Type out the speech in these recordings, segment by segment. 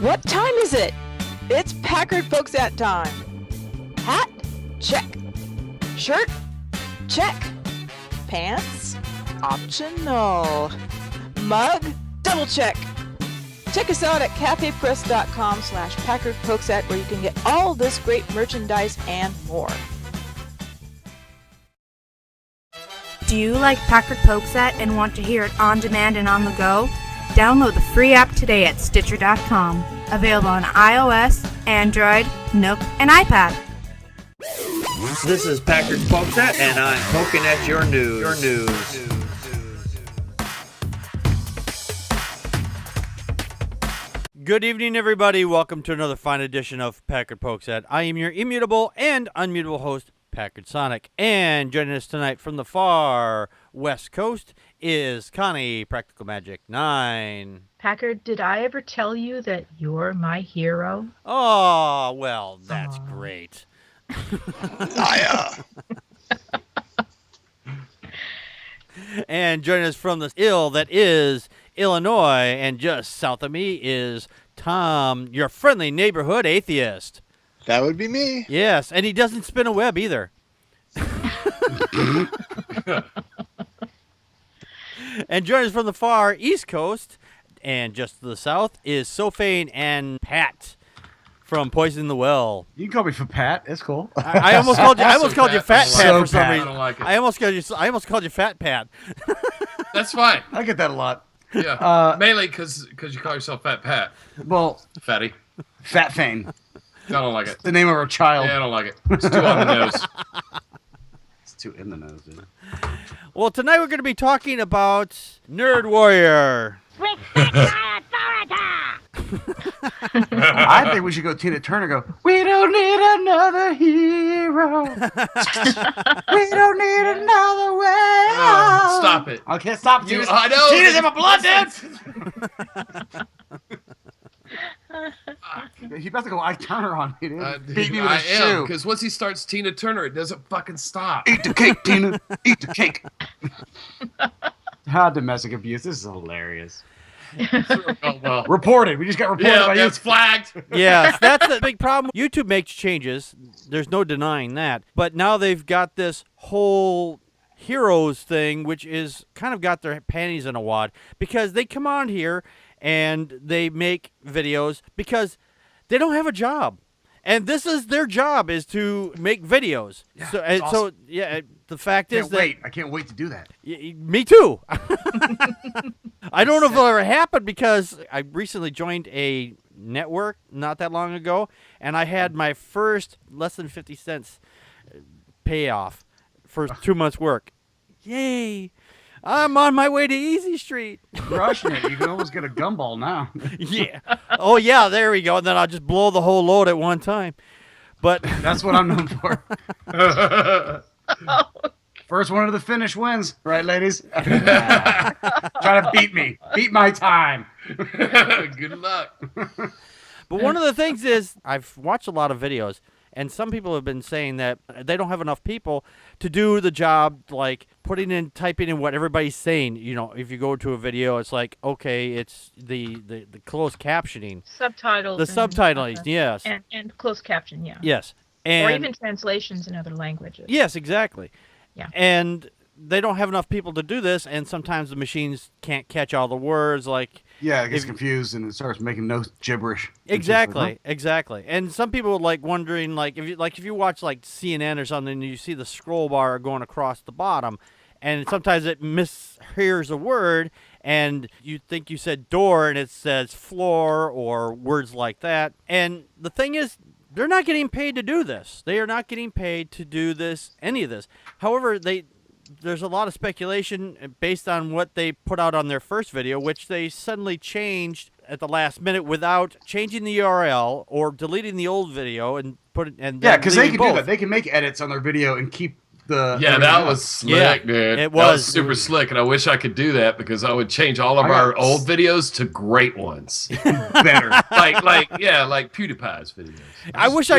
What time is it? It's Packard Folks at time. Hat? Check. Shirt? Check. Pants? Optional. Mug? Double check. Check us out at cafepress.com/PackardPokesat where you can get all this great merchandise and more. Do you like Packard Pokesat and want to hear it on demand and on the go? Download the free app today at Stitcher.com. Available on iOS, Android, Nook, and iPad. This is Packard Pokesat, and I'm poking at your news. Good evening, everybody. Welcome to another fine edition of Packard Pokesat. I am your immutable and unmutable host, Packard Sonic. And joining us tonight from the far west coast is Connie, Practical Magic 9. Packard, did I ever tell you that you're my hero? Oh, well, that's great. And joining us from the ill that is Illinois, and just south of me is Tom, your friendly neighborhood atheist. That would be me. Yes, and he doesn't spin a web either. And joining us from the far east coast, and just to the south, is Sophane and Pat from Poison the Well. You can call me for Pat. It's cool. I almost called you Fat Pat for some reason. I don't like it. I almost called you Fat Pat. That's fine. I get that a lot. Yeah, mainly because you call yourself Fat Pat. Well, Fatty. Fat Fane. I don't like it. The name of our child. Yeah, I don't like it. It's too on the nose. It's too in the nose, dude. Well, tonight we're going to be talking about Nerd Warrior. I think we should go Tina Turner go, we don't need another hero. We don't need another way. Stop it. I can't stop. I know. Tina's in my blood, dude. He about to go Ike Turner on me, dude. Beat me with a shoe. Because once he starts Tina Turner, it doesn't fucking stop. Eat the cake, Tina. Eat the cake. Domestic abuse. This is hilarious. Oh, well. Reported. We just got reported by you. It's flagged. Yes, that's the big problem. YouTube makes changes. There's no denying that. But now they've got this whole heroes thing, which is kind of got their panties in a wad, because they come on here and they make videos because they don't have a job. And this is their job, is to make videos. Yeah, so, awesome. The fact is that... I can't wait to do that. Me too. I don't know if it'll ever happen, because I recently joined a network not that long ago, and I had my first less than 50 cents payoff for 2 months' work. Yay! I'm on my way to Easy Street. Crushing it. You can almost get a gumball now. Yeah. Oh, yeah, there we go. And then I'll just blow the whole load at one time. But that's what I'm known for. First one to the finish wins. Right, ladies? Try to beat me. Beat my time. Good luck. But one of the things is, I've watched a lot of videos, and some people have been saying that they don't have enough people to do the job, like typing in what everybody's saying. You know, if you go to a video, it's like, okay, it's the closed captioning. Subtitles. The subtitling, yes. And closed caption, yeah. Yes. And, or even translations in other languages. Yes, exactly. Yeah. And they don't have enough people to do this, and sometimes the machines can't catch all the words, like... Yeah, it gets confused and it starts making no gibberish. Exactly. And some people are wondering, if you watch CNN or something, and you see the scroll bar going across the bottom, and sometimes it mishears a word, and you think you said door, and it says floor, or words like that. And the thing is, they're not getting paid to do this. They are not getting paid to do any of this. However, there's a lot of speculation based on what they put out on their first video, which they suddenly changed at the last minute without changing the URL or deleting the old video and put it. And yeah, because they can do that. They can make edits on their video and keep the. Yeah, that was slick, dude. It was super slick, and I wish I could do that, because I would change all of our old videos to great ones. Better, like PewDiePie's videos. I wish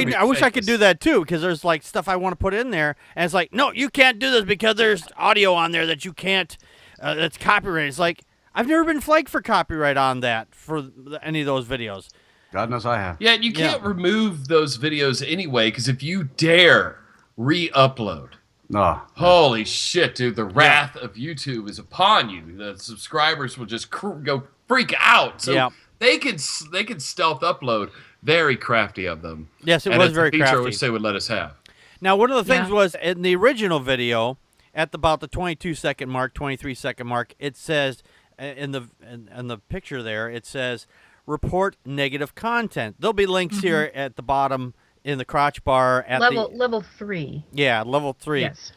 I could do that too, because there's stuff I want to put in there, and it's like, no, you can't do this because there's audio on there that you can't. That's copyrighted. It's like, I've never been flagged for copyright on that for any of those videos. God knows I have. Yeah, you can't remove those videos anyway, because if you dare re-upload, holy shit, dude, the wrath of YouTube is upon you. The subscribers will just go freak out. So they could stealth upload. Very crafty of them. Yes, it was very crafty. Feature which they would let us have. Now, one of the things was in the original video, at about the 22-second mark, 23-second mark, it says in the picture there, it says report negative content. There'll be links here at the bottom in the crotch bar at level 3. Yeah, level 3. Yes.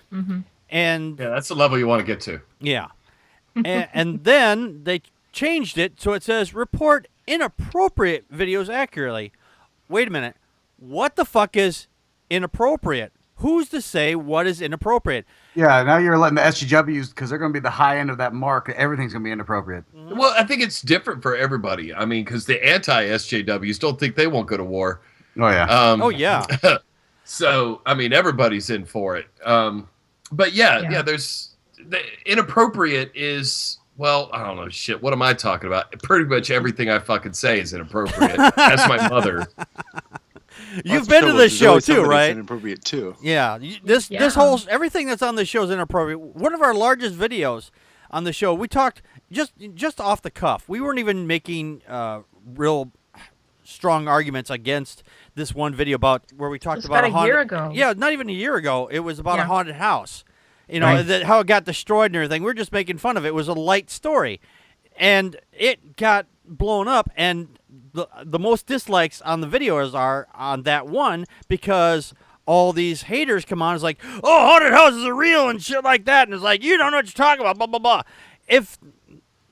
And that's the level you want to get to. Yeah. and then they changed it so it says report inappropriate videos accurately. Wait a minute. What the fuck is inappropriate? Who's to say what is inappropriate? Yeah, now you're letting the SJWs, because they're going to be the high end of that mark. Everything's going to be inappropriate. Well, I think it's different for everybody. I mean, because the anti-SJWs don't think they won't go to war. Oh, yeah. So, I mean, everybody's in for it. But there's the inappropriate is... Well, I don't know, shit. What am I talking about? Pretty much everything I fucking say is inappropriate. That's my mother. You've been to this show too, right? Inappropriate too. Yeah. This whole everything that's on this show is inappropriate. One of our largest videos on the show, we talked just off the cuff. We weren't even making real strong arguments against this one video about where we talked about a year ago. Yeah, not even a year ago. It was about a haunted house. You know, how it got destroyed and everything. We're just making fun of it. It was a light story. And it got blown up. And the most dislikes on the videos are on that one because all these haters come on. It's like, oh, haunted houses are real and shit like that. And it's like, you don't know what you're talking about, blah, blah, blah.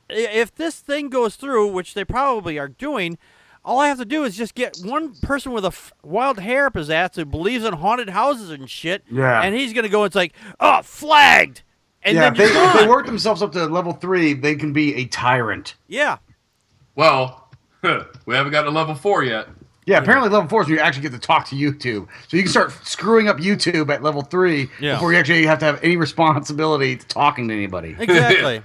If this thing goes through, which they probably are doing, all I have to do is just get one person with a wild hair up his ass who believes in haunted houses and shit. Yeah. And he's going to go, it's like, oh, flagged. And then if they work themselves up to level 3, they can be a tyrant. Yeah. Well, we haven't got to level 4 yet. Yeah, apparently level 4 is when you actually get to talk to YouTube. So you can start screwing up YouTube at level 3 before you actually have to have any responsibility to talking to anybody. Exactly.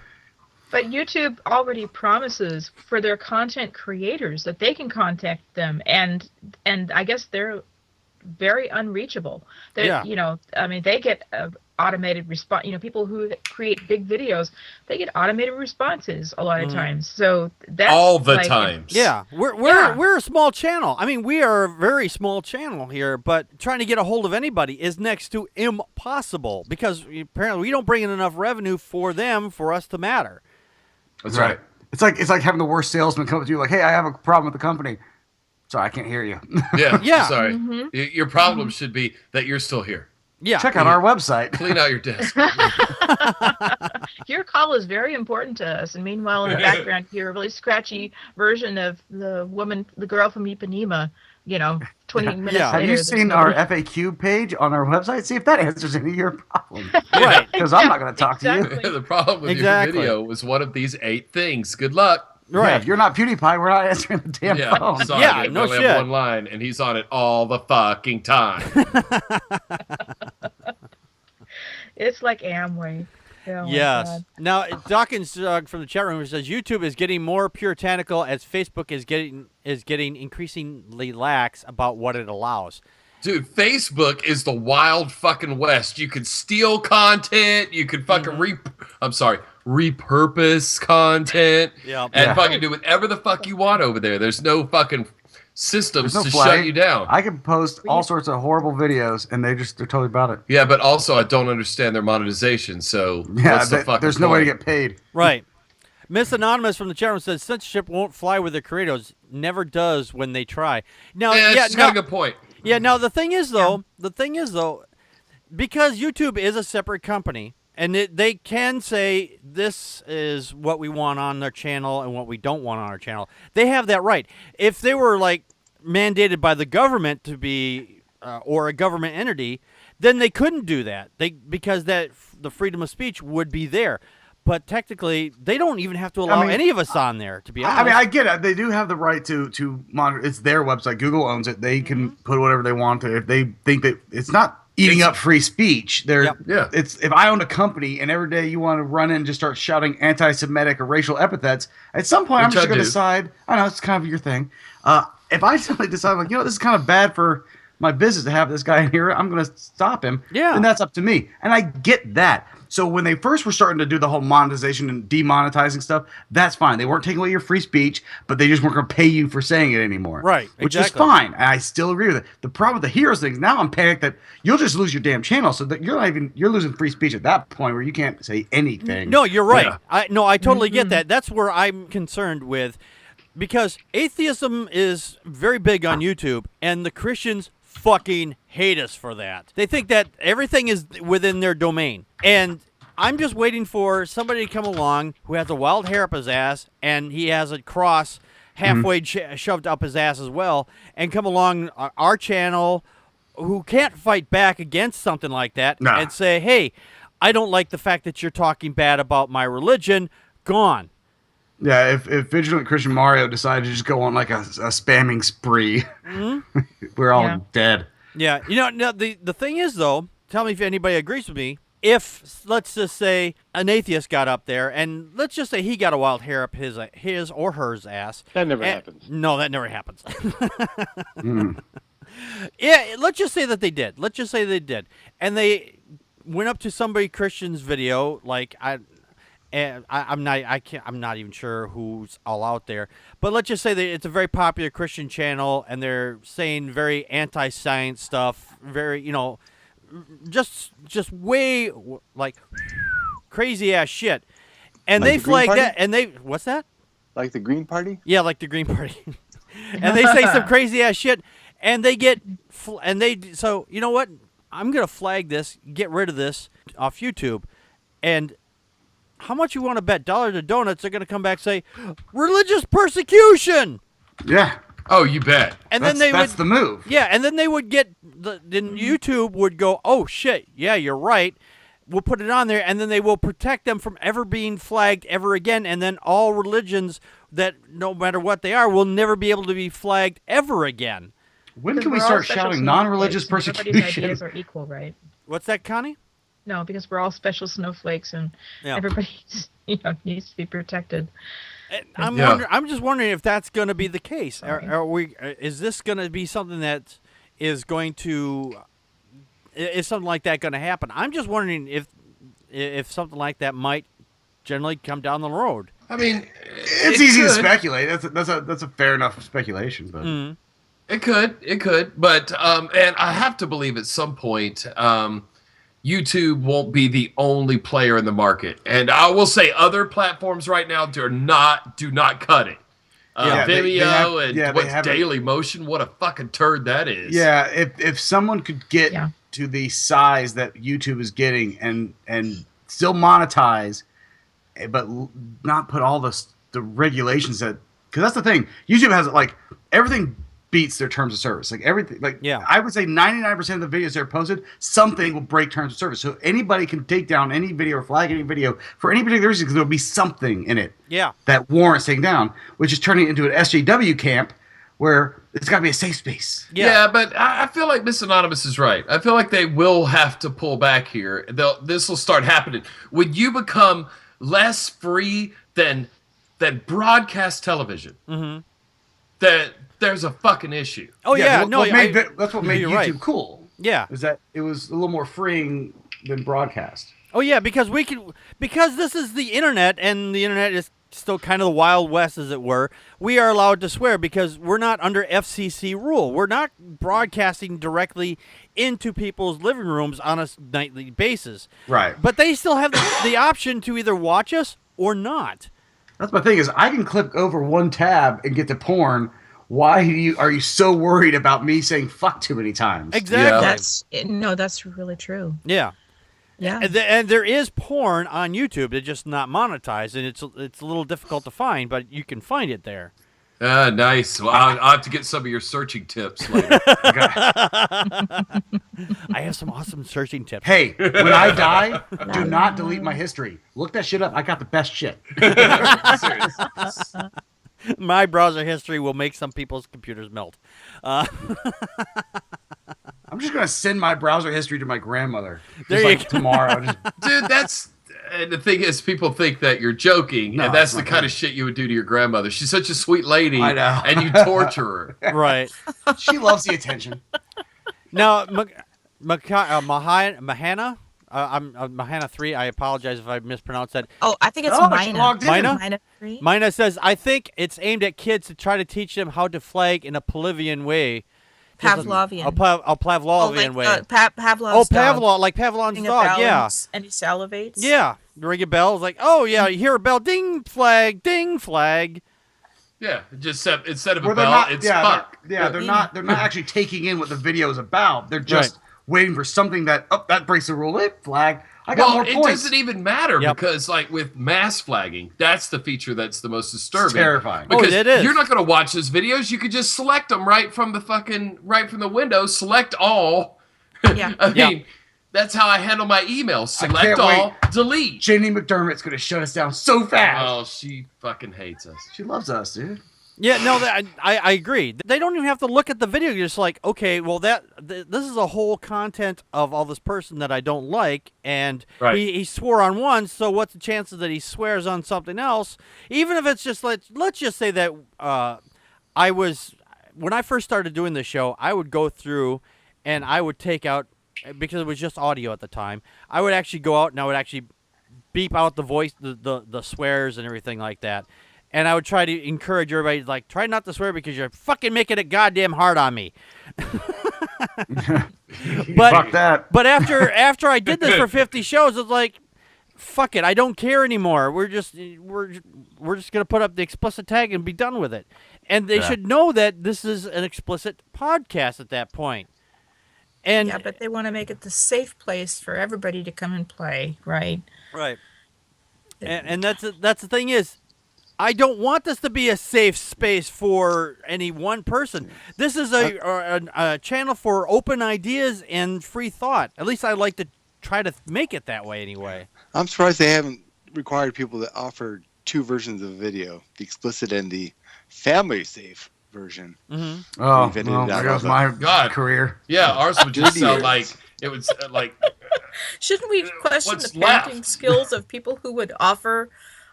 But YouTube already promises for their content creators that they can contact them, and I guess they're very unreachable. You know, I mean, they get automated response. You know, people who create big videos, they get automated responses a lot of times. So that's all the times. Yeah, we're a small channel. I mean, we are a very small channel here, but trying to get a hold of anybody is next to impossible because apparently we don't bring in enough revenue for them for us to matter. That's right. It's like having the worst salesman come to you like, hey, I have a problem with the company. Sorry, I can't hear you. Yeah. Sorry. Your problem should be that you're still here. Yeah. Check out our website. Clean out your desk. Your call is very important to us. And meanwhile, in the background, you hear a really scratchy version of the girl from Ipanema, you know, 20 minutes later. Have you seen our FAQ page on our website? See if that answers any of your problems. Right. Because I'm not going to talk to you. The problem with your video was one of these 8 things. Good luck. Right. Yeah, if you're not PewDiePie, we're not answering the damn phone. Sorry, no shit. shit. One line, and he's on it all the fucking time. It's like Amway. Oh yes. Now, Dawkins from the chat room says YouTube is getting more puritanical as Facebook is getting increasingly lax about what it allows. Dude, Facebook is the wild fucking west. You could steal content. You could fucking repurpose content. And fucking do whatever the fuck you want over there. There's no fucking systems to shut you down. I can post all sorts of horrible videos, and they're totally about it. Yeah, but also I don't understand their monetization. So what's the fucking there's no way to get paid. Right. Miss Anonymous from the chat room says censorship won't fly with the creators. Never does when they try. Now, she's got a good point. Yeah. Now the thing is though, because YouTube is a separate company, and they can say this is what we want on their channel and what we don't want on our channel. They have that right. If they were like mandated by the government to be or a government entity, then they couldn't do that. Because the freedom of speech would be there. But technically, they don't even have to allow any of us on there, to be honest. I mean, I get it. They do have the right to monitor. It's their website. Google owns it. They can put whatever they want to. If they think that it's not eating up free speech, it's if I own a company and every day you want to run in and just start shouting anti-Semitic or racial epithets, at some point I'm just going to decide, I know, it's kind of your thing. if I suddenly decide, like, this is kind of bad for my business to have this guy in here, I'm going to stop him. Yeah. And that's up to me. And I get that. So when they first were starting to do the whole monetization and demonetizing stuff, that's fine. They weren't taking away your free speech, but they just weren't going to pay you for saying it anymore. Right. Which is fine. And I still agree with it. The problem with the heroes thing is now I'm panicked that you'll just lose your damn channel. So that you're losing free speech at that point where you can't say anything. No, you're right. Yeah. I totally get that. That's where I'm concerned with, because atheism is very big on YouTube, and the Christians fucking hate us for that. They think that everything is within their domain. And I'm just waiting for somebody to come along who has a wild hair up his ass, and he has a cross halfway shoved up his ass as well, and come along our channel, who can't fight back against something like that, and say, hey, I don't like the fact that you're talking bad about my religion. Gone. Yeah, if Vigilant Christian Mario decided to just go on like a spamming spree, we're all dead. Yeah, the thing is, though, tell me if anybody agrees with me, if, let's just say, an atheist got up there, and let's just say he got a wild hair up his or hers ass. That never happens. No, that never happens. Yeah, let's just say that they did. And they went up to somebody Christian's video, like, I'm not even sure who's all out there, but let's just say that it's a very popular Christian channel, and they're saying very anti-science stuff, very, just way like crazy ass shit, and like they flag that, and what's that? Like the Green Party? Yeah, like the Green Party, and they say some crazy ass shit, and they get, so you know what? I'm gonna flag this, get rid of this off YouTube, and how much you want to bet dollars to donuts they're going to come back and say, religious persecution? Yeah. Oh, you bet. And that's the move. Yeah, and then they would get, then YouTube would go, oh, shit, yeah, you're right. We'll put it on there, and then they will protect them from ever being flagged ever again, and then all religions that, no matter what they are, will never be able to be flagged ever again. When can we start shouting non-religious persecution? Everybody's ideas are equal, right? What's that, Connie? No, because we're all special snowflakes, and everybody needs to be protected. I'm just wondering if that's going to be the case. Is this going to be something that is going to? Is something like that going to happen? I'm just wondering if something like that might generally come down the road. I mean, it's easy to speculate. That's a fair enough speculation, but it could. But and I have to believe at some point. YouTube won't be the only player in the market, and I will say other platforms right now do not cut it. Vimeo and Daily Motion, what a fucking turd that is. Yeah, if someone could get to the size that YouTube is getting and still monetize, but not put all the regulations that, because that's the thing, YouTube has like everything beats their terms of service. Like everything, I would say 99% of the videos that are posted, something will break terms of service. So anybody can take down any video or flag any video for any particular reason because there'll be something in it that warrants taking down, which is turning it into an SJW camp where it's got to be a safe space. Yeah, but I feel like Miss Anonymous is right. I feel like they will have to pull back here. This will start happening. When you become less free than broadcast television, there's a fucking issue. Oh yeah, that's what made YouTube right. cool. Yeah, is that it was a little more freeing than broadcast. Oh yeah, because this is the internet, and the internet is still kind of the Wild West, as it were. We are allowed to swear because we're not under FCC rule. We're not broadcasting directly into people's living rooms on a nightly basis. Right. But they still have the option to either watch us or not. That's my thing is I can click over one tab and get to porn. Why are you so worried about me saying fuck too many times? Exactly. That's really true. Yeah. Yeah. And there is porn on YouTube. It's just not monetized, and it's a little difficult to find, but you can find it there. Nice. Well, I'll have to get some of your searching tips later. I have some awesome searching tips. Hey, when I die, do not delete my history. Look that shit up. I got the best shit. My browser history will make some people's computers melt. I'm just going to send my browser history to my grandmother. There you go. Tomorrow. Dude, And the thing is, people think that you're joking, and that's the kind of shit you would do to your grandmother. She's such a sweet lady, I know. and you torture her. Right. She loves the attention. Now, Mahana, I'm Mahana 3. I apologize if I mispronounced that. Oh, I think it's Mina. 3. Mina says, I think it's aimed at kids to try to teach them how to flag in a Pavlovian way. Pavlovian. A Pavlovian way. Pavlov's dog. Like Pavlov's dog, yeah. And he salivates. Yeah. Ring a bell. It's like, oh, yeah, you hear a bell, ding, flag, ding, flag. Yeah, just instead of a bell, it's fuck. They're not actually taking in what the video is about. They're just waiting for something that breaks the rule. Flag. I got more points. It doesn't even matter because, like, with mass flagging, that's the feature that's the most disturbing. It's terrifying. Because it is. You're not going to watch those videos. You could just select them right from the window. Select all. Yeah. I mean, that's how I handle my emails. Select all, delete. Jenny McDermott's going to shut us down so fast. Oh, she fucking hates us. She loves us, dude. Yeah, no, I agree. They don't even have to look at the video. You're just like, okay, well, this is a whole content of all this person that I don't like, and he swore on one, so what's the chances that he swears on something else? Even if it's just, let's just say that when I first started doing this show, I would go through and I would take out, because it was just audio at the time, I would actually go out and I would actually beep out the voice, the swears and everything like that. And I would try to encourage everybody, like, try not to swear because you're fucking making it goddamn hard on me. Fuck that. But after I did this for 50 shows, it's like, fuck it, I don't care anymore. We're just gonna put up the explicit tag and be done with it. And they should know that this is an explicit podcast at that point. And but they want to make it the safe place for everybody to come and play, right? Right. And that's the thing is, I don't want this to be a safe space for any one person. This is a channel for open ideas and free thought. At least I like to try to make it that way anyway. I'm surprised they haven't required people to offer two versions of the video, the explicit and the family safe version. Mm-hmm. Oh, there goes my career. Yeah, ours would just sound like, it would like... Shouldn't we question what's the parenting left? skills of people who would offer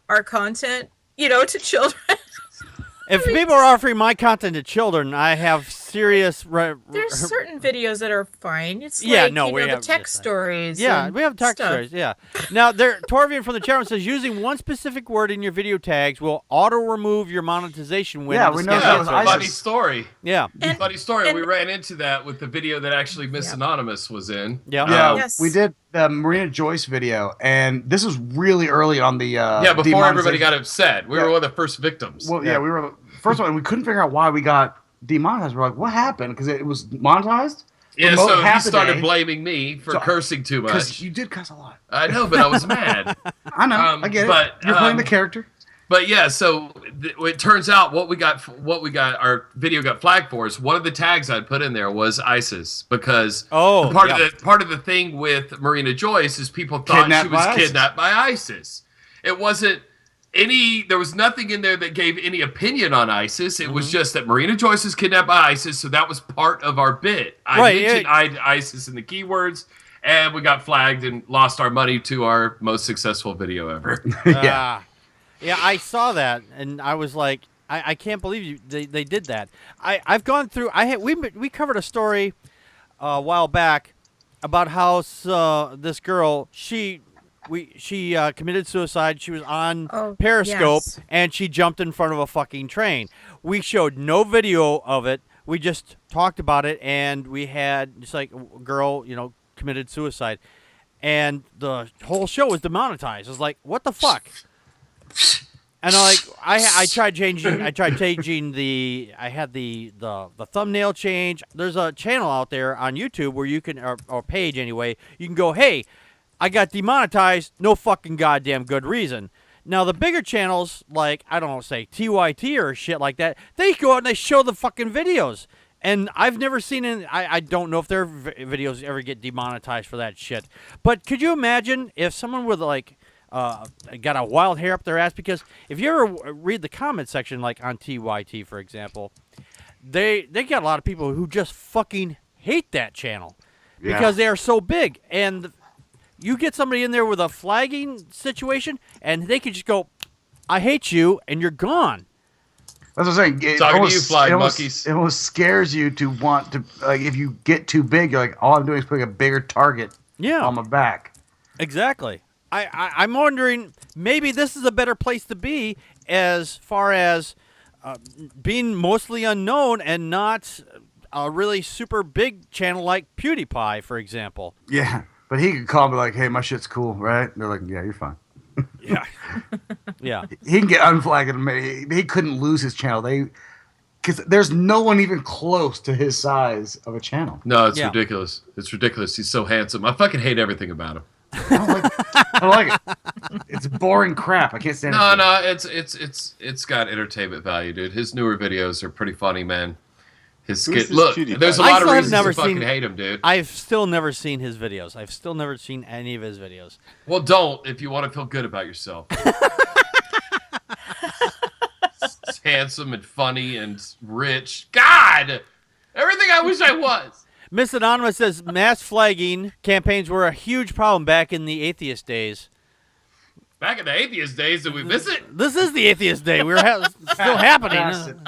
our content, to children? If people are offering my content to children, I have serious... There's certain videos that are fine. It's we have the tech stories. Yeah, we have tech stories, yeah. Now, Torvian from the chat room says, using one specific word in your video tags will auto-remove your monetization when... Yeah, we know that was a funny story. Yeah. Funny story. We ran into that with the video that actually Miss Anonymous was in. Yeah. We did the Marina Joyce video, and this was really early on the... before everybody got upset. We were one of the first victims. Well, we were the first one, and we couldn't figure out why we got demonetized. We're like, what happened? Because it was monetized? Yeah, so he started blaming me for cursing too much. Because you did cuss a lot. I know, but I was mad. I know, I get it. You're playing the character. But yeah, so it turns out what we got, our video got flagged for is one of the tags I'd put in there was ISIS, because part of the thing with Marina Joyce is people thought she was kidnapped by ISIS. It wasn't there was nothing in there that gave any opinion on ISIS. It was just that Marina Joyce is kidnapped by ISIS, so that was part of our bit. I mentioned ISIS in the keywords, and we got flagged and lost our money to our most successful video ever. Yeah, I saw that, and I was like, I can't believe they did that. I've gone through. We covered a story a while back about how this girl she committed suicide. She was on Periscope, and she jumped in front of a fucking train. We showed no video of it. We just talked about it, and we had just like a girl, committed suicide, and the whole show was demonetized. I was like, what the fuck? And I tried changing. I had the thumbnail change. There's a channel out there on YouTube where you can, or page anyway. You can go, hey, I got demonetized, no fucking goddamn good reason. Now, the bigger channels, like, I don't know, say TYT or shit like that, they go out and they show the fucking videos. And I've never seen I don't know if their videos ever get demonetized for that shit. But could you imagine if someone with, like, got a wild hair up their ass? Because if you ever read the comment section, like on TYT, for example, they got a lot of people who just fucking hate that channel because they are so big. And you get somebody in there with a flagging situation, and they could just go, "I hate you," and you're gone. That's what I'm saying. Talking to you, flag monkeys. It almost scares you to want to, like, if you get too big, you're like, all I'm doing is putting a bigger target on my back. Exactly. I'm wondering, maybe this is a better place to be as far as being mostly unknown and not a really super big channel like PewDiePie, for example. Yeah, but he could call and be like, "Hey, my shit's cool, right?" And they're like, "Yeah, you're fine." Yeah. Yeah. He can get unflagged. He couldn't lose his channel. Because there's no one even close to his size of a channel. No, it's ridiculous. It's ridiculous. He's so handsome. I fucking hate everything about him. I don't like it. It's boring crap. I can't stand it. No, it's got entertainment value, dude. His newer videos are pretty funny, man. His skit. Look, there's a lot of reasons to fucking hate him, dude. I've still never seen his videos. I've still never seen any of his videos. Well, don't if you want to feel good about yourself. He's handsome and funny and rich. God, everything I wish I was. Miss Anonymous says mass flagging campaigns were a huge problem back in the atheist days. Back in the atheist days, did we miss it? This is the atheist day. We're still happening.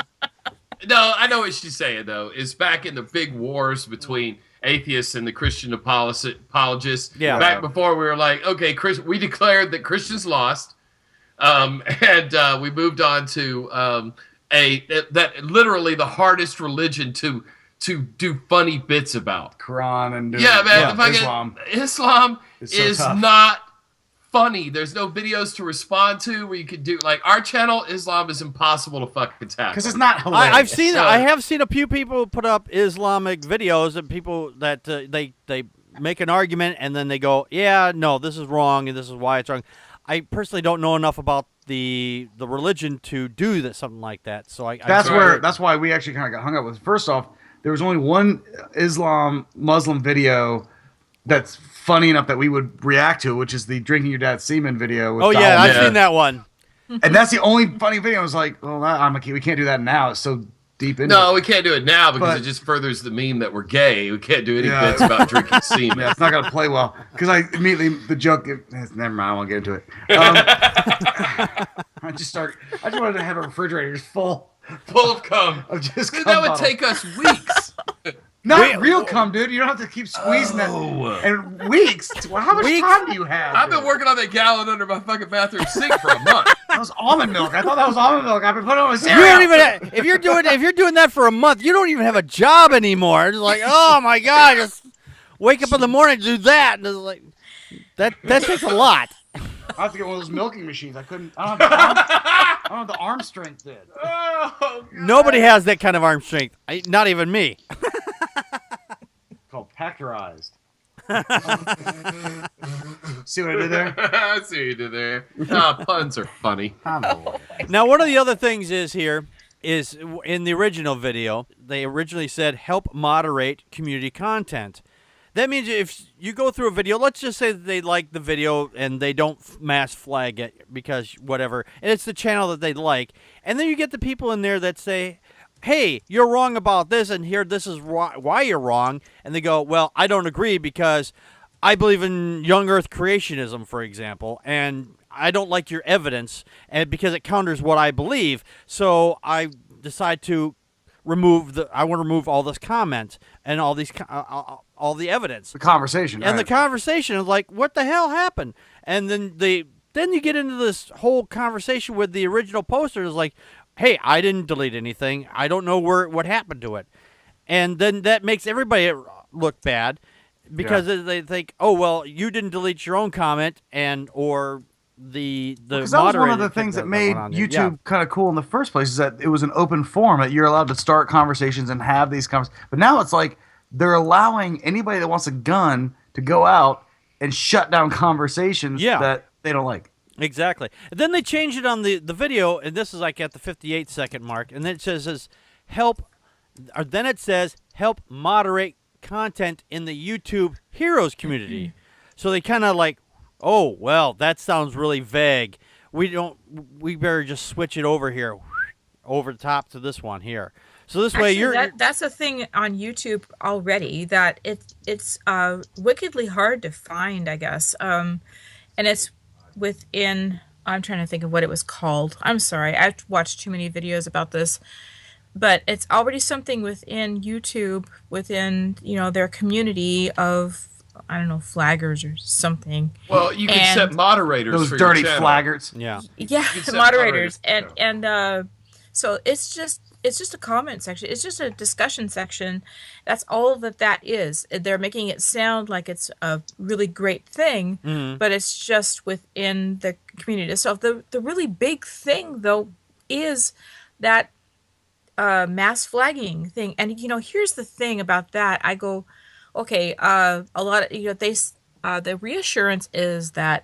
No, I know what she's saying, though. Is back in the big wars between atheists and the Christian apologists. Yeah. Back before we were like, okay, we declared that Christians lost, and we moved on to that literally the hardest religion to do funny bits about. Quran and Islam is tough. not funny. There's no videos to respond to where you could do like our channel. Islam is impossible to fucking tackle because it's not hilarious. I have seen a few people put up Islamic videos of people that they make an argument and then they go, yeah, no, this is wrong and this is why it's wrong. I personally don't know enough about the religion to do that, something like that. So that's why we actually kind of got hung up with. First off, there was only one Muslim video that's funny enough that we would react to, which is the drinking your dad's semen video. With I've seen that one. And that's the only funny video. I was like, well, we can't do that now. It's so deep into No, we can't do it now because it just furthers the meme that we're gay. We can't do any bits about drinking semen. Yeah, it's not going to play well. Because the joke, never mind, I won't get into it. I just wanted to have a refrigerator just full of cum. Dude, that would take us weeks. Not real cum, dude. You don't have to keep squeezing that. And weeks. Well, how much time do you have? I've been working on that gallon under my fucking bathroom sink for a month. That was almond milk. I thought that was almond milk. I've been putting it on a cereal. You don't even if you're doing that for a month, you don't even have a job anymore. It's like, oh my god, just wake up in the morning and do that. And it's like that takes a lot. I have to get one of those milking machines. I don't have the arm strength then. Oh, nobody has that kind of arm strength. Not even me. Called Packarized. See what I did there? I see what you did there. Puns are funny. Now, one of the other things is in the original video, they originally said help moderate community content. That means if you go through a video, let's just say that they like the video and they don't mass flag it because whatever, and it's the channel that they like, and then you get the people in there that say, hey, you're wrong about this, and here this is why you're wrong, and they go, well, I don't agree because I believe in young Earth creationism, for example, and I don't like your evidence, and because it counters what I believe, so I decide to remove all this comment and all these all the evidence, the conversation, and right. The conversation is like, what the hell happened? And then you get into this whole conversation with the original poster is like, hey, I didn't delete anything. I don't know what happened to it. And then that makes everybody look bad because they think, oh, well, you didn't delete your own comment or the because that was one of the things that made YouTube kind of cool in the first place is that it was an open forum that you're allowed to start conversations and have these conversations. But now it's like they're allowing anybody that wants a gun to go out and shut down conversations that they don't like. Exactly. And then they changed it on the video, and this is like at the 58-second mark, and then it says help moderate content in the YouTube Heroes community. So they kind of like, oh, well, that sounds really vague. We better just switch it over here, over the top to this one here. So this way, that's a thing on YouTube already that it's wickedly hard to find, I guess. And it's within. I'm trying to think of what it was called. I'm sorry, I've watched too many videos about this, but it's already something within YouTube, within their community of, I don't know, flaggers or something. Well, you can set moderators. Those for dirty your channel. flaggers. Yeah. Yeah, moderators, and so it's just a comment section. It's just a discussion section. That's all that is. They're making it sound like it's a really great thing, but it's just within the community. So the really big thing though is that mass flagging thing. And here's the thing about that. I go, okay, a lot of the reassurance is that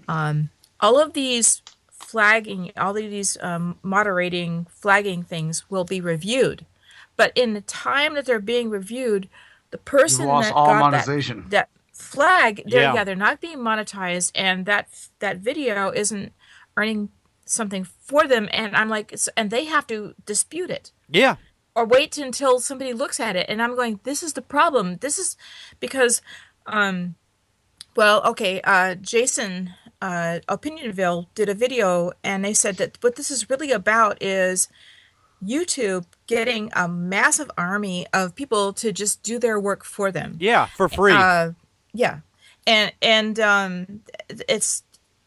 all of these flagging, all of these moderating, flagging things will be reviewed, but in the time that they're being reviewed, the person that got that flag, they're not being monetized, and that video isn't earning something for them. And I'm like, and they have to dispute it. Yeah. Or wait until somebody looks at it. And I'm going, this is the problem. This is because, Jason Opinionville did a video, and they said that what this is really about is YouTube getting a massive army of people to just do their work for them. Yeah, for free. Yeah. And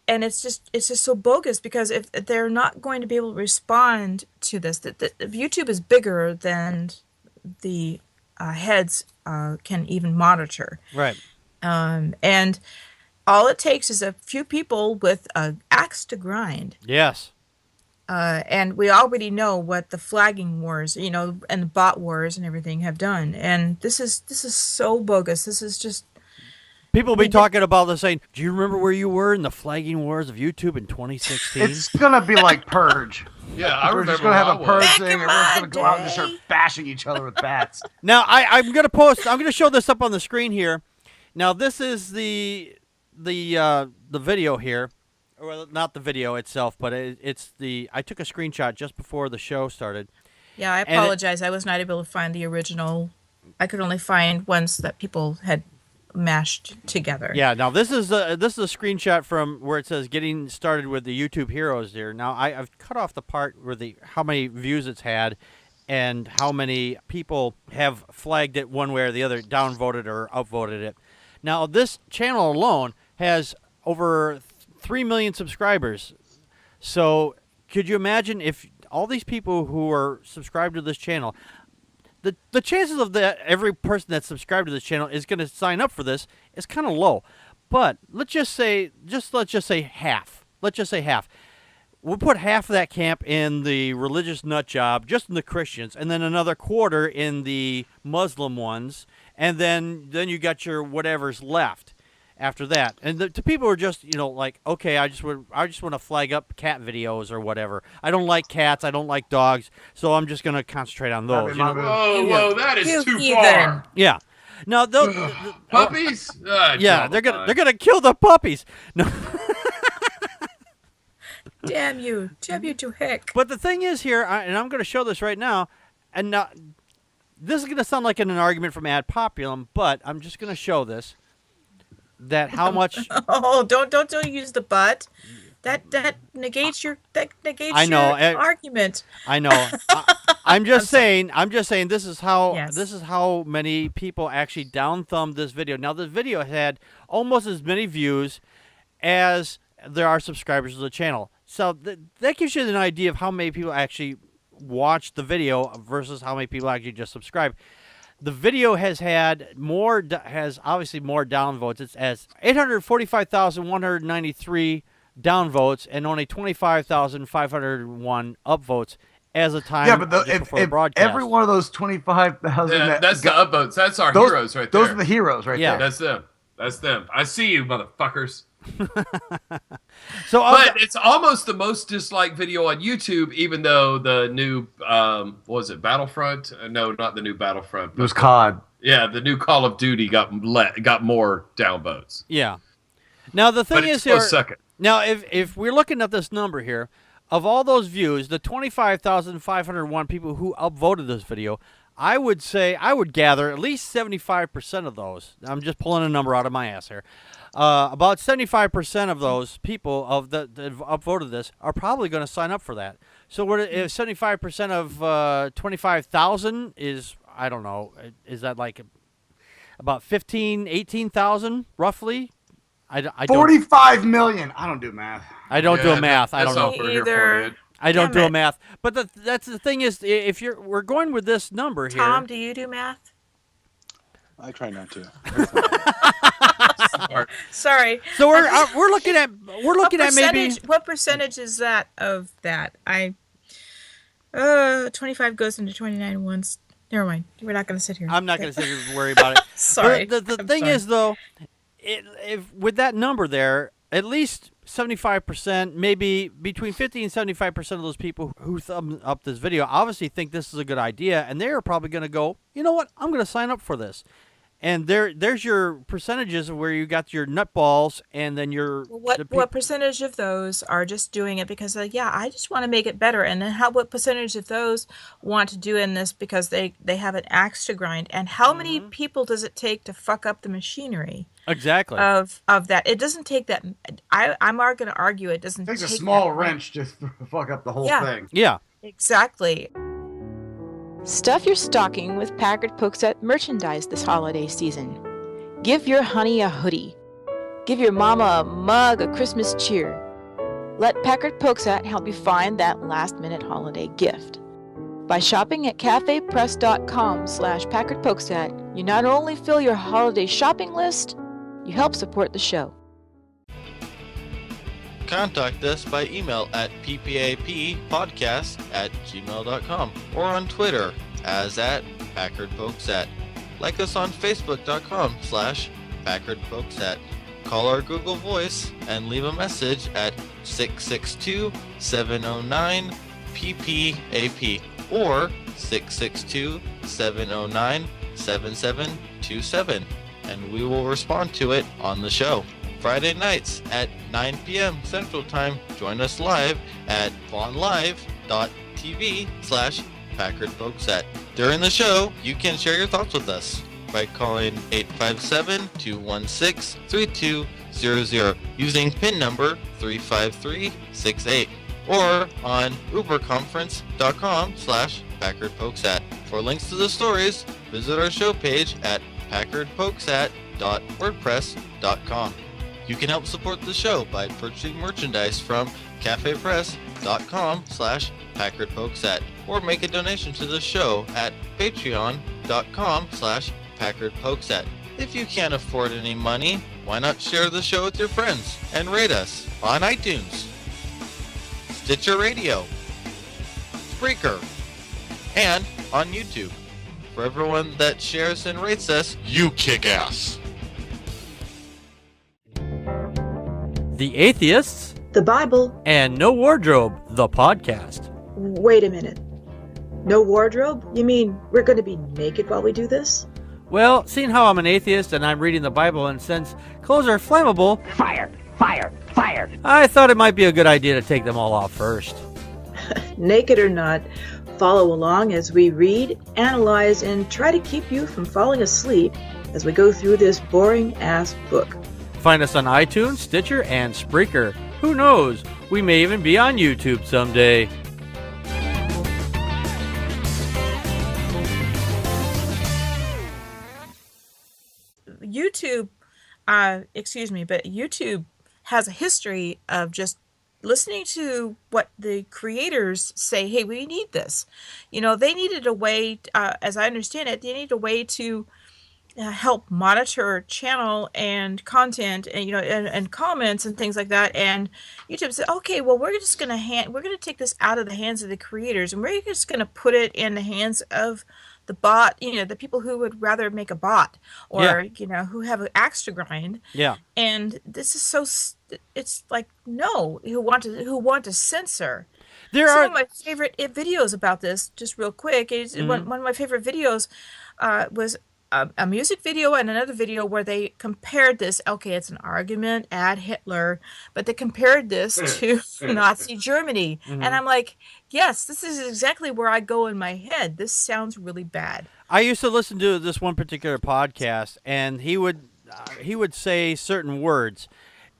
it's just so bogus, because if they're not going to be able to respond to this, that YouTube is bigger than the heads can even monitor. Right. And all it takes is a few people with an axe to grind. Yes. And we already know what the flagging wars, and the bot wars and everything have done. And this is so bogus. This is just. People will be talking about this, saying, do you remember where you were in the flagging wars of YouTube in 2016? It's going to be like Purge. Yeah, I remember. We're just going to have a Purge thing. Everyone's going to go out and just start bashing each other with bats. Now, I'm going to show this up on the screen here. Now, this is the video here. Well, not the video itself, but I took a screenshot just before the show started. Yeah, I apologize. I was not able to find the original. I could only find ones that people had mashed together. Yeah, now this is a screenshot from where it says getting started with the YouTube heroes here. Now I've cut off the part where how many views it's had and how many people have flagged it one way or the other, downvoted or upvoted it. Now this channel alone has over 3 million subscribers. So could you imagine if all these people who are subscribed to this channel, the chances of that every person that's subscribed to this channel is going to sign up for this is kind of low. But let's just say half. Let's just say half. We'll put half of that camp in the religious nut job, just in the Christians, and then another quarter in the Muslim ones, and then you got your whatever's left after that. And the people are just, like, okay, I just want to flag up cat videos or whatever. I don't like cats, I don't like dogs, so I'm just going to concentrate on those. Whoa, that is too far. Yeah. No, puppies? Yeah, they're gonna kill the puppies. No. Damn you to heck. But the thing is here, and I'm going to show this right now, and now this is going to sound like an argument from Ad Populum, but I'm just going to show this. That how much? Oh, don't use the but. That negates your argument. I know. I'm just saying. This is how many people actually down thumbed this video. Now this video had almost as many views as there are subscribers to the channel. So that gives you an idea of how many people actually watched the video versus how many people actually just subscribe. The video has obviously more downvotes. It's as 845,193 downvotes and only 25,501 upvotes as a time. Yeah, but if every one of those 25,000, that's the upvotes. That's our heroes right there. Those are the heroes right there. That's them. That's them. I see you, motherfuckers. But it's almost the most disliked video on YouTube, even though the new was it Battlefront? No, not the new Battlefront. It was COD. Yeah, the new Call of Duty got more downvotes. Yeah. Now the thing is here. Second. Now if we're looking at this number here, of all those views, the 25,501 people who upvoted this video, I would gather at least 75% of those. I'm just pulling a number out of my ass here. About 75% of those people that have upvoted this are probably going to sign up for that. So if 75% of 25,000 is, I don't know, is that like about 18,000 roughly? I don't, 45 million. I don't do math. I don't do math. I don't know. Either. I don't do a math. But that's the thing is, if we're going with this number here. Tom, do you do math? I try not to. Sorry. So we're looking at maybe what percentage is that of that? 25 goes into 29 once. Never mind. We're not going to sit here. I'm not going to sit here and worry about it. Sorry. But the thing is though, if with that number there, at least 75%, maybe between 50 and 75% of those people who thumb up this video obviously think this is a good idea, and they're probably going to go, you know what, I'm going to sign up for this. And there's your percentages of where you got your nutballs, and then your what percentage of those are just doing it because I just want to make it better, and then what percentage of those want to do in this because they have an axe to grind, and how many people does it take to fuck up the machinery? Exactly. Of that, it doesn't take that. I'm going to argue it doesn't. It takes take a small wrench to fuck up the whole thing. Yeah. Exactly. Stuff your stocking with Packard Pokesat merchandise this holiday season. Give your honey a hoodie. Give your mama a mug of Christmas cheer. Let Packard Pokesat help you find that last-minute holiday gift. By shopping at cafepress.com/Packard Pokesat, you not only fill your holiday shopping list, you help support the show. Contact us by email at ppappodcast@gmail.com or on Twitter as @PackardPokesat. Like us on Facebook.com/PackardPokesat. Call our Google Voice and leave a message at 662-709-PPAP or 662-709-7727, and we will respond to it on the show. Friday nights at 9 p.m. Central Time. Join us live at vonlive.tv/PackardPokesat. During the show, you can share your thoughts with us by calling 857-216-3200 using PIN number 35368 or on uberconference.com/PackardPokesat. For links to the stories, visit our show page at packardpokesat.wordpress.com. You can help support the show by purchasing merchandise from cafepress.com/PackardPokesat or make a donation to the show at patreon.com/PackardPokesat. If you can't afford any money, why not share the show with your friends and rate us on iTunes, Stitcher Radio, Spreaker, and on YouTube. For everyone that shares and rates us, you kick ass. The Atheists, the Bible, and No Wardrobe, the podcast. Wait a minute. No wardrobe? You mean we're going to be naked while we do this? Well, seeing how I'm an atheist and I'm reading the Bible, and since clothes are flammable, fire, I thought it might be a good idea to take them all off first. Naked or not, follow along as we read, analyze, and try to keep you from falling asleep as we go through this boring-ass book. Find us on iTunes, Stitcher, and Spreaker. Who knows? We may even be on YouTube someday. YouTube, but YouTube has a history of just listening to what the creators say. Hey, we need this. They needed a way, as I understand it, they need a way to help monitor channel and content, and and comments and things like that. And YouTube said, okay, well, we're just gonna take this out of the hands of the creators, and we're just gonna put it in the hands of the bot, the people who would rather make a bot, or who have an axe to grind. Yeah. And this is so. It's like, no, who want to censor. Some of my favorite videos about this, just real quick, one of my favorite videos was a music video and another video where they compared this. Okay, it's an argument at Hitler, but they compared this to Nazi Germany. And I'm like, yes, this is exactly where I go in my head. This sounds really bad. I used to listen to this one particular podcast, and he would say certain words.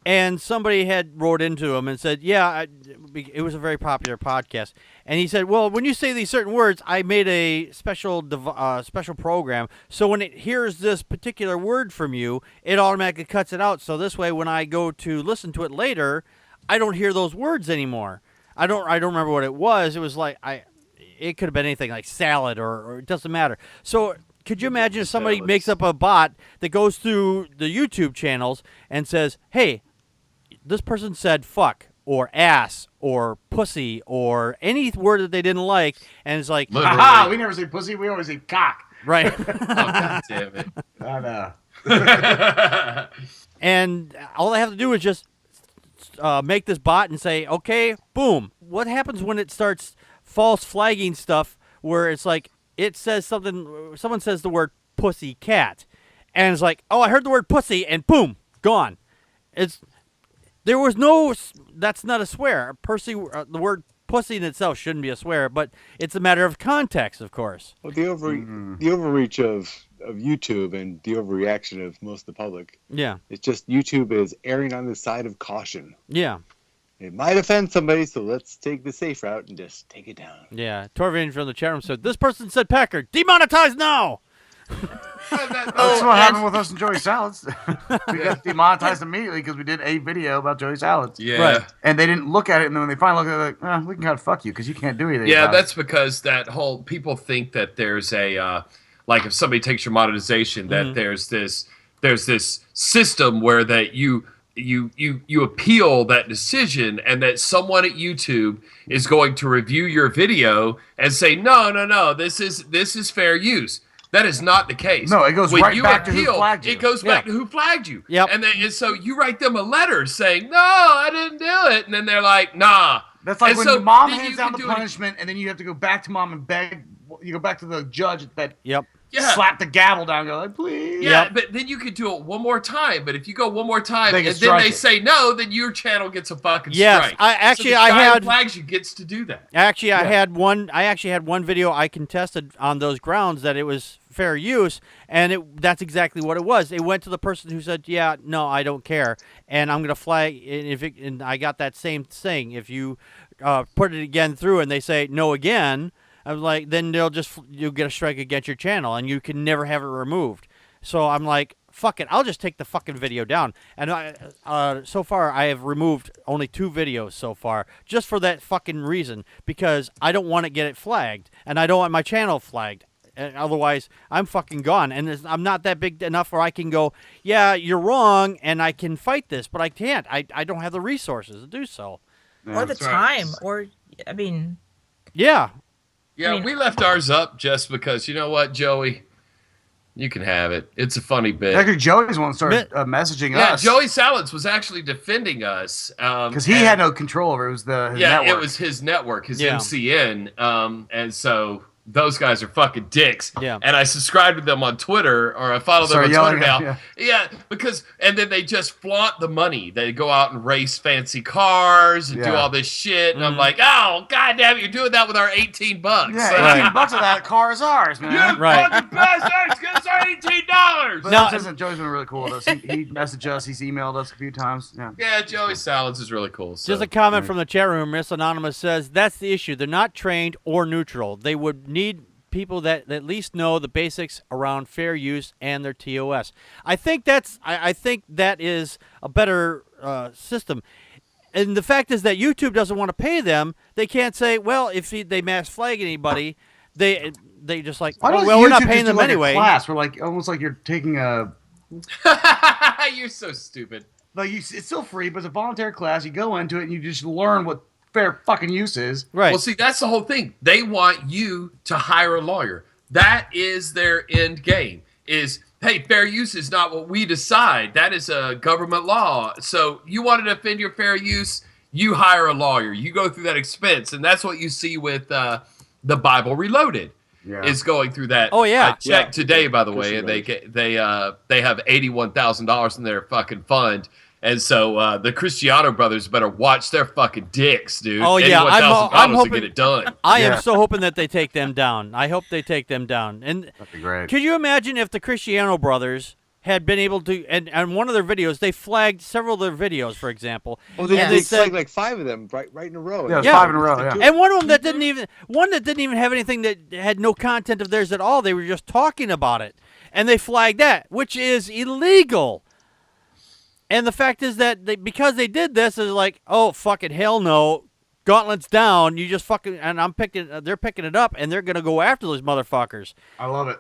And somebody had wrote into him and said, yeah, it was a very popular podcast. And he said, well, when you say these certain words, I made a special program. So when it hears this particular word from you, it automatically cuts it out. So this way, when I go to listen to it later, I don't hear those words anymore. I don't remember what it was. It was like, it could have been anything like salad or it doesn't matter. So could you imagine if somebody makes up a bot that goes through the YouTube channels and says, hey, this person said fuck or ass or pussy or any word that they didn't like, and it's like, haha, we never say pussy, we always say cock. Right. Oh, God damn it. I know. And all they have to do is just make this bot and say, okay, boom. What happens when it starts false flagging stuff where it's like, it says something, someone says the word pussy cat, and it's like, oh, I heard the word pussy, and boom, gone. There was no, that's not a swear. The word pussy in itself shouldn't be a swear, but it's a matter of context, of course. Well, the overreach of YouTube and the overreaction of most of the public. Yeah. It's just YouTube is erring on the side of caution. Yeah. It might offend somebody, so let's take the safe route and just take it down. Yeah. Torvin from the chat room said, this person said Packard, demonetize now! That's what happened with us and Joey Salads. We got demonetized immediately because we did a video about Joey Salads. Yeah. Right. And they didn't look at it, and then when they finally looked at it, they're like, we can kind of fuck you because you can't do anything. Yeah, about that's because that whole people think that there's a like if somebody takes your monetization, that there's this system where that you appeal that decision, and that someone at YouTube is going to review your video and say, no, this is fair use. That is not the case. No, it goes right back to who flagged you. It goes back to who flagged you. Yep. And so you write them a letter saying, no, I didn't do it. And then they're like, nah. That's like and when so the mom then hands you down can the do it- punishment, and then you have to go back to mom and beg. You go back to the judge that Yep. Yeah. slap the gavel down and go, like, please. Yeah, but then you could do it one more time. But if you go one more time They and can then strike they it. say no, then your channel gets a fucking Yes, strike. I so the guy who flags you gets to do that. Actually, I actually had one video I contested on those grounds that it was fair use, and that's exactly what it was. It went to the person who said, yeah, no, I don't care, and I'm going to flag, and I got that same thing. If you put it again through and they say no again, I'm like, then you'll get a strike against your channel, and you can never have it removed. So I'm like, fuck it, I'll just take the fucking video down. And so far, I have removed only 2 videos so far, just for that fucking reason, because I don't want to get it flagged, and I don't want my channel flagged. And otherwise, I'm fucking gone. And I'm not that big enough where I can go, yeah, you're wrong, and I can fight this, but I can't. I don't have the resources to do so. Or the time, or, I mean... Yeah. Yeah, we left ours up just because, you know what, Joey? You can have it. It's a funny bit. Actually, Joey's one started messaging us. Yeah, Joey Salads was actually defending us. Because he had no control over it. It was his network. It was his network, his MCN. And so those guys are fucking dicks. Yeah. And I subscribed to them on Twitter, or I follow them on Twitter now. Yeah, because, and then they just flaunt the money. They go out and race fancy cars and do all this shit. And I'm like, oh, goddamn it, you're doing that with our $18. Yeah, $18 of that car is ours, man. You fucking bastards, give us our $18. But Joey's been really cool with us. He messaged us, he's emailed us a few times. Yeah, Joey Salads is really cool. So. Just a comment from the chat room. Miss Anonymous says, that's the issue. They're not trained or neutral. They would need people that at least know the basics around fair use and their TOS. I think that is a better system. And the fact is that YouTube doesn't want to pay them. They can't say, well, if they mass flag anybody, they just like, oh, well, we're not paying them anyway. Class, we're like almost like you're taking a. You're so stupid. Like it's still free, but it's a voluntary class. You go into it and you just learn what fair fucking use is. Right. Well, see, that's the whole thing. They want you to hire a lawyer. That is their end game. Is, hey, fair use is not what we decide. That is a government law. So you want to defend your fair use, you hire a lawyer. You go through that expense, and that's what you see with the Bible Reloaded. is going through that. Oh yeah. I checked today, by the way, and they have $81,000 in their fucking fund. And so the Cristiano brothers better watch their fucking dicks, dude. Oh yeah, I'm hoping to get it done. I am so hoping that they take them down. I hope they take them down. And that'd be great. Could you imagine if the Cristiano brothers had been able to, and one of their videos, they flagged several of their videos, for example. Oh, they flagged like 5 of them right in a row. Yeah, 5 in a row. Yeah. And one of them that didn't even have anything that had no content of theirs at all. They were just talking about it, and they flagged that, which is illegal. And the fact is that because they did this, is like, oh, fucking hell no. Gauntlet's down. You just fucking, and they're picking it up, and they're going to go after those motherfuckers. I love it.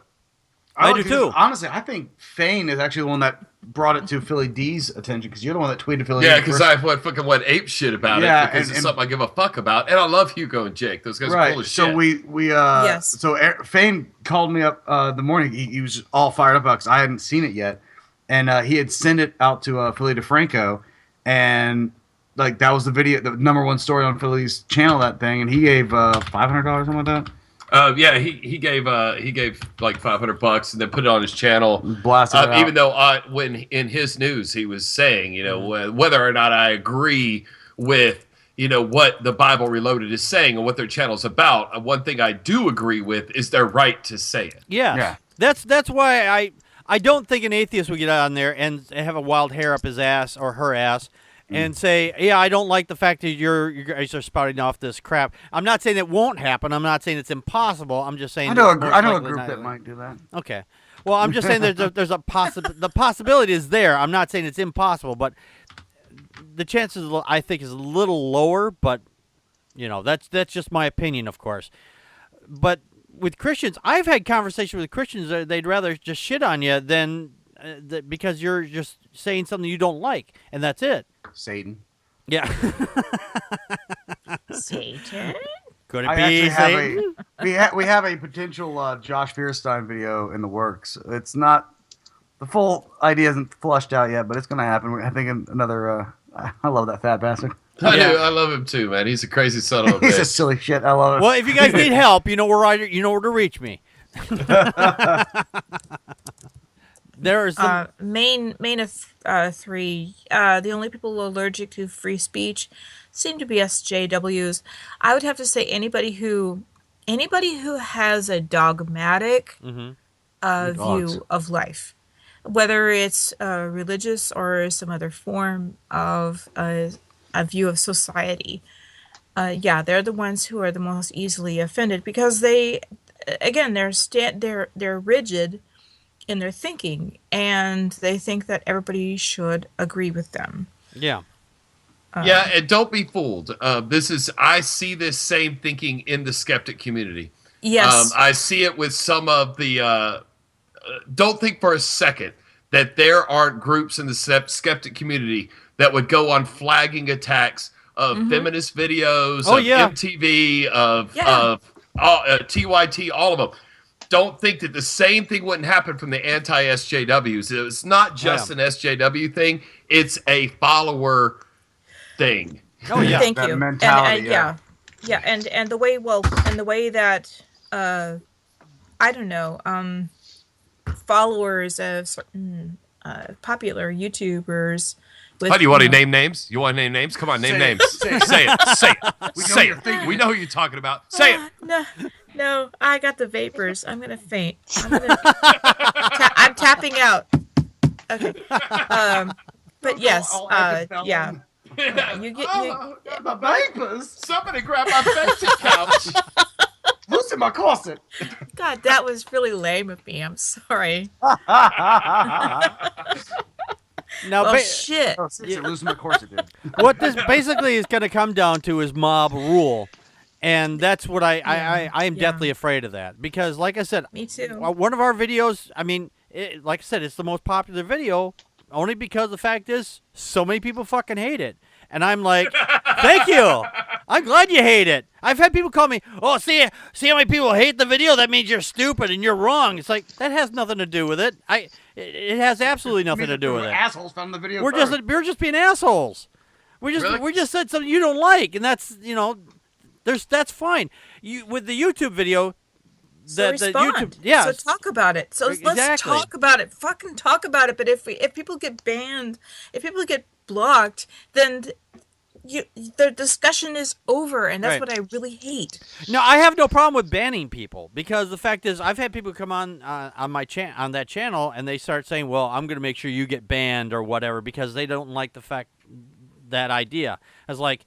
I do too. Honestly, I think Fane is actually the one that brought it to Philly D's attention, because you're the one that tweeted Philly D. Yeah, because I went ape shit about it, because it's something I give a fuck about. And I love Hugo and Jake. Those guys are cool as shit. So Fane called me up the morning. He was all fired up about it, because I hadn't seen it yet. And he had sent it out to Philly DeFranco, and like that was the video, the #1 story on Philly's channel, that thing, and he gave $500, something like that. Yeah, he gave like $500 and then put it on his channel. Blasted it out. Even though when in his news he was saying, whether or not I agree with what the Bible Reloaded is saying and what their channel's about, one thing I do agree with is their right to say it. Yeah. That's why I don't think an atheist would get on there and have a wild hair up his ass or her ass and say, yeah, I don't like the fact that you guys are spouting off this crap. I'm not saying it won't happen. I'm not saying it's impossible. I'm just saying I know a group that might do that. Okay. Well, I'm just saying there's the possibility is there. I'm not saying it's impossible, but the chances I think is a little lower, but that's just my opinion, of course. But with Christians, I've had conversations with Christians. They'd rather just shit on you than because you're just saying something you don't like, and that's it. Satan. Yeah. Satan. Could it be Satan? We have a potential Josh Fierstein video in the works. It's not, the full idea isn't flushed out yet, but it's going to happen. I think another. I love that fat bastard. I do. I love him too, man. He's a crazy son of a bitch. He's a silly shit. I love it. Well, if you guys need help, you know where to reach me. There is main of 3. The only people allergic to free speech seem to be SJWs. I would have to say anybody who has a dogmatic view of life, whether it's religious or some other form of a view of society. They're the ones who are the most easily offended, because they're rigid in their thinking, and they think that everybody should agree with them. Yeah. And don't be fooled. I see this same thinking in the skeptic community. Yes. I see it with some of the. Don't think for a second that there aren't groups in the skeptic community that would go on flagging attacks of feminist videos, MTV, of TYT, all of them. Don't think that the same thing wouldn't happen from the anti-SJWs. It's not just an SJW thing. It's a follower thing. Oh, yeah. Thank that you. mentality, And the way that, I don't know, followers of certain popular YouTubers. How do you want to name names? You want to name names? Come on, name names. Say it. We know who you're talking about. Say it. No, I got the vapors. I'm gonna faint. I'm tapping out. Okay. But yes. Yeah. You get the vapors. Somebody grab my fancy couch. Loosen my corset. God, that was really lame of me. I'm sorry. Now, shit. Loosen my corset, dude. What this basically is going to come down to is mob rule. And that's what I am deathly afraid of that. Because, like I said, me too. One of our videos, I mean, like I said, it's the most popular video only because the fact is so many people fucking hate it. And I'm like, thank you. I'm glad you hate it. I've had people call me, oh, see how many people hate the video? That means you're stupid and you're wrong. It's like, that has nothing to do with it. It has absolutely nothing to do with it. Assholes found the video. We're just being assholes. We just said something you don't like, and that's that's fine. With the YouTube video, So that respond. YouTube, yeah. So talk about it. So let's talk about it. Fucking talk about it. But if people get banned, if people get blocked, then the discussion is over, and that's what I really hate. No, I have no problem with banning people, because the fact is, I've had people come on my on that channel, and they start saying, "Well, I'm going to make sure you get banned or whatever," because they don't like that idea. I was like,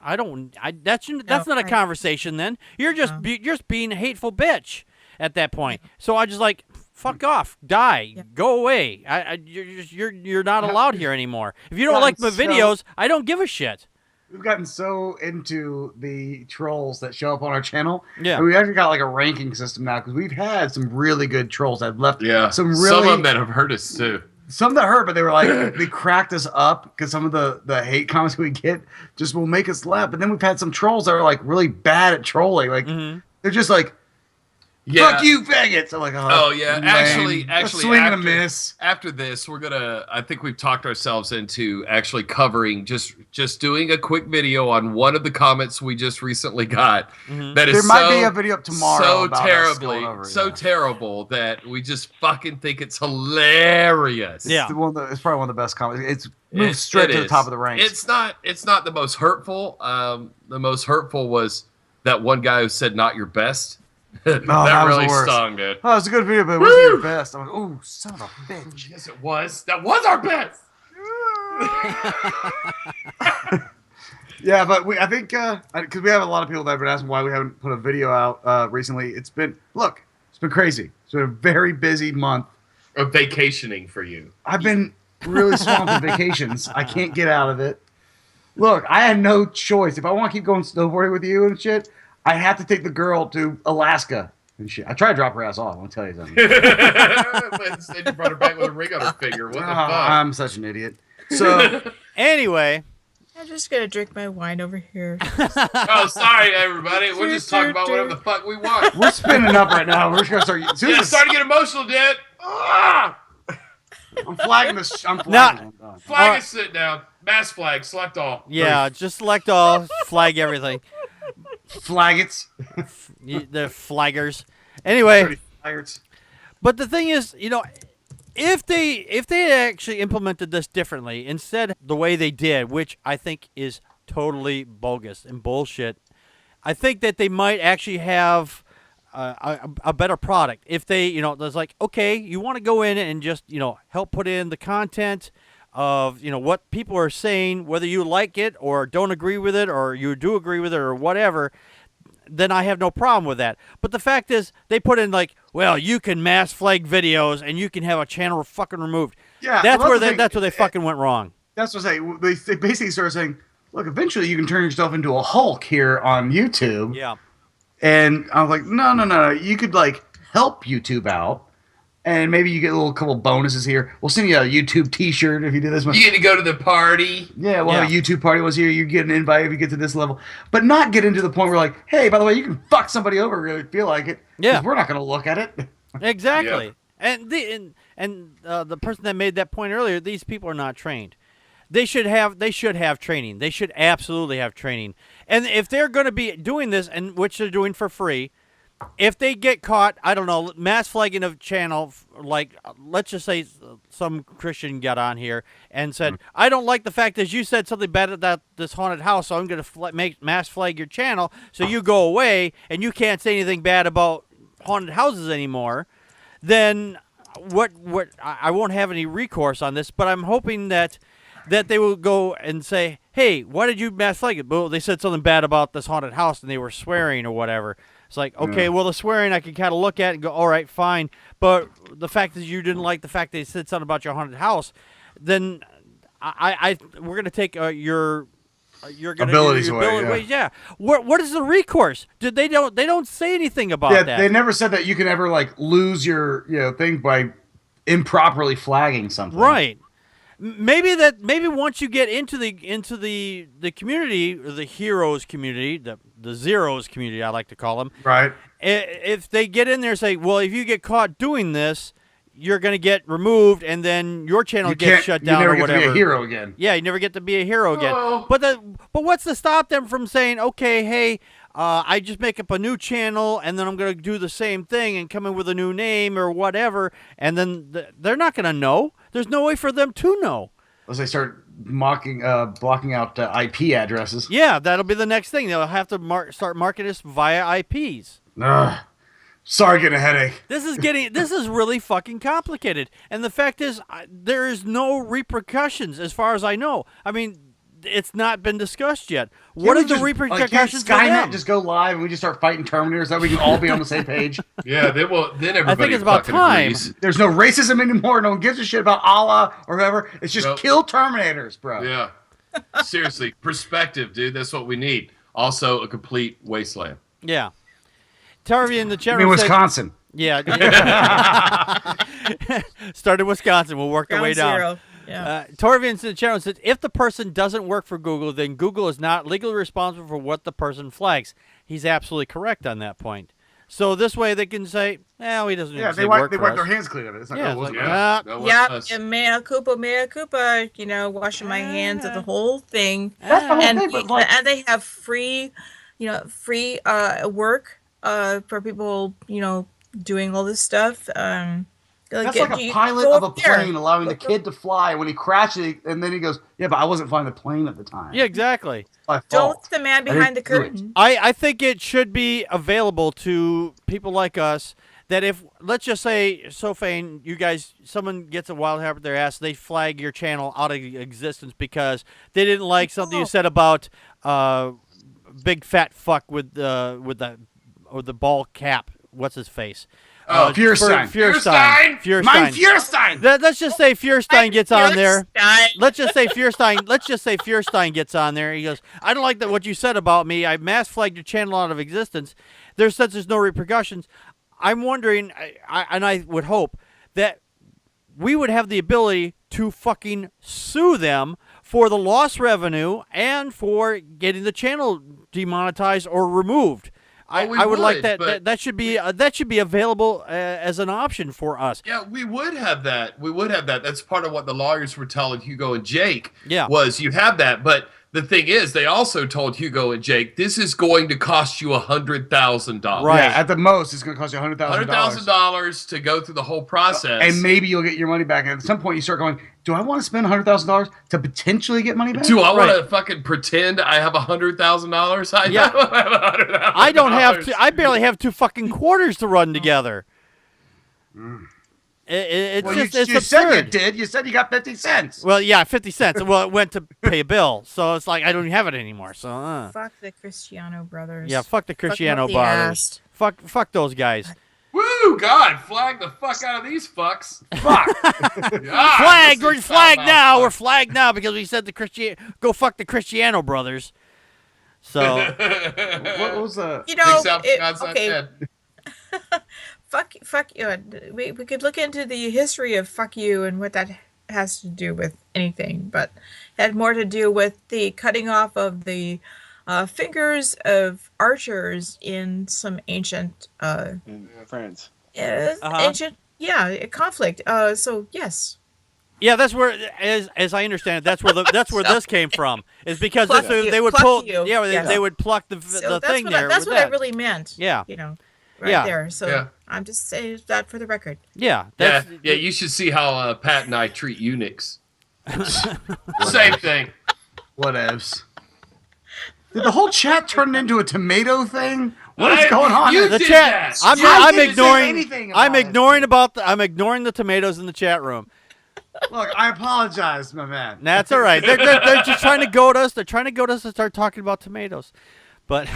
that's not a conversation. Then you're just being a hateful bitch at that point. So I just like, fuck off, die, go away. You're not allowed here anymore. If you don't like my videos, I don't give a shit. We've gotten so into the trolls that show up on our channel. Yeah, and we actually got like a ranking system now, because we've had some really good trolls that have left. Yeah, some of them that have hurt us too. Some that hurt, but they were like, they cracked us up, because some of the hate comments we get just will make us laugh. But then we've had some trolls that are like really bad at trolling. Like they're just like, fuck you, faggots. I'm like, actually, swing and a miss. After this, we're gonna. I think we've talked ourselves into actually covering just doing a quick video on one of the comments we just recently got. That is might be a video up tomorrow. So terrible that we just fucking think it's hilarious. It's it's probably one of the best comments. It's moved straight to the top of the ranks. It's not the most hurtful. The most hurtful was that one guy who said "not your best." that really stung, dude. Oh, it's a good video, but it wasn't your best. I'm like, oh, son of a bitch. Yes, it was. That was our best. Yeah, but I think because we have a lot of people that have been asking why we haven't put a video out recently. It's been crazy. It's been a very busy month of vacationing for you. I've been really swamped with vacations. I can't get out of it. Look, I had no choice. If I want to keep going snowboarding with you and shit, I have to take the girl to Alaska and shit. I tried to drop her ass off. I want to tell you something. But instead you brought her back with a ring on her finger. What the fuck? I'm such an idiot. So, anyway. I'm just going to drink my wine over here. Oh, sorry, everybody. We're just talking about whatever the fuck we want. We're spinning up right now. We're just going to start. Yeah, starting to get emotional, dude. I'm flagging this. I'm flagging. Flag is sit down. Mass flag. Select all. Yeah, just select all. Flag everything. Flaggets. The flaggers. Anyway. But the thing is, if they had actually implemented this differently, instead the way they did, which I think is totally bogus and bullshit, I think that they might actually have a better product. If they, there's like, okay, you want to go in and just, help put in the content of, what people are saying, whether you like it or don't agree with it or you do agree with it or whatever, then I have no problem with that. But the fact is, they put in like, well, you can mass flag videos and you can have a channel fucking removed. Yeah, that's where they fucking went wrong. That's what I say. They basically started saying, look, eventually you can turn yourself into a Hulk here on YouTube. Yeah. And I was like, no. You could like help YouTube out. And maybe you get a couple bonuses here. We'll send you a YouTube T-shirt if you do this one. You get to go to the party. Yeah, we'll have a YouTube party once a year. You get an invite if you get to this level. But not get into the point where like, hey, by the way, you can fuck somebody over if you feel like it. Yeah. We're not going to look at it. Exactly. Yeah. And the person that made that point earlier, these people are not trained. They should have training. They should absolutely have training. And if they're going to be doing this, and which they're doing for free, if they get caught, I don't know, mass flagging of channel, like, let's just say some Christian got on here and said, I don't like the fact that you said something bad about this haunted house, so I'm going to make mass flag your channel, so you go away and you can't say anything bad about haunted houses anymore, then I won't have any recourse on this, but I'm hoping that they will go and say, hey, why did you mass flag it? Well, they said something bad about this haunted house and they were swearing or whatever. It's like, okay, well, the swearing I can kind of look at and go, all right, fine. But the fact that you didn't like the fact they said something about your haunted house, then we're going to take your abilities away. Yeah. What is the recourse? They don't say anything about that. They never said that you can ever like lose your thing by improperly flagging something. Right. Maybe once you get into the community, or the heroes community, the zeros community, I like to call them. Right. If they get in there and say, well, if you get caught doing this, you're going to get removed, and then your channel gets shut down or whatever. You never get to be a hero again. Yeah, you never get to be a hero again. But what's to stop them from saying, okay, hey, I just make up a new channel and then I'm going to do the same thing and come in with a new name or whatever, and then they're not going to know. There's no way for them to know. Unless they start blocking out IP addresses. Yeah, that'll be the next thing. They'll have to start marketing us via IPs. Ugh. Sorry, getting a headache. This is really fucking complicated. And the fact is, there is no repercussions as far as I know. I mean, it's not been discussed yet. What are the repercussions for them? Skynet just go live and we just start fighting Terminators so we can all be on the same page? Yeah, then everybody I think it's about time. Agrees. There's no racism anymore. No one gives a shit about Allah or whoever. It's just kill Terminators, bro. Yeah. Seriously, perspective, dude. That's what we need. Also, a complete wasteland. Yeah. Tarvi in the chat room said, Wisconsin. Yeah. Start in Wisconsin. We'll work the way down. Zero. Yeah. Torvian in the chat room says, if the person doesn't work for Google, then Google is not legally responsible for what the person flags. He's absolutely correct on that point. So this way they can say, he doesn't they wipe their hands clean of it. It's Like, mea culpa, washing my hands of the whole thing. That's the whole and, thing, but and they have free work for people, doing all this stuff. That's like a pilot of a plane allowing the kid to fly. When he crashes, and then he goes, "Yeah, but I wasn't flying the plane at the time." Yeah, exactly. Don't the man behind the curtain. I think it should be available to people like us that if, let's just say, Sofane, you guys, someone gets a wild hair up their ass, they flag your channel out of existence because they didn't like something you said about big fat fuck with the ball cap. What's his face? Feuerstein. Mein Feuerstein. Let's just say Feuerstein gets on there. Let's just say Feuerstein gets on there. He goes, I don't like what you said about me. I mass flagged your channel out of existence. There's no repercussions. I'm wondering, and I would hope that we would have the ability to fucking sue them for the lost revenue and for getting the channel demonetized or removed. I would like that. That should be available as an option for us. Yeah, we would have that. That's part of what the lawyers were telling Hugo and Jake. Yeah. Was you have that, but the thing is, they also told Hugo and Jake, this is going to cost you $100,000. Right. Yeah, at the most, it's going to cost you $100,000. $100,000 to go through the whole process, and maybe you'll get your money back. And at some point, you start going, do I want to spend $100,000 to potentially get money back? Do I want to fucking pretend I have $100,000? Yeah. I don't have $100,000. I don't have to. I barely have 2 fucking quarters to run together. It's absurd. Said you did. You said you got 50 cents. Well, yeah, 50 cents. Well, it went to pay a bill, so it's like I don't have it anymore. So fuck the Cristiano brothers. Yeah, fuck the Cristiano brothers. Fuck those guys. Woo! God, flag the fuck out of these fucks. Fuck. Flagged. We're flagged now. We're flagged now because we said go fuck the Cristiano brothers. So what was the? Okay. Fuck you. We could look into the history of fuck you and what that has to do with anything, but it had more to do with the cutting off of the fingers of archers in some ancient in France. Ancient conflict. So yes. Yeah, that's where, as I understand it, that's where this came from. Is because they would pluck pull, you. they would pluck the thing there. That's what I really meant. Yeah, right there. So I'm just saying that for the record. Yeah, you should see how Pat and I treat eunuchs. Same thing. Whatevs. Did the whole chat turn into a tomato thing? What is going on? The chat. I'm ignoring the tomatoes in the chat room. Look, I apologize, my man. That's all right. They're just trying to goad us. They're trying to goad us to start talking about tomatoes, but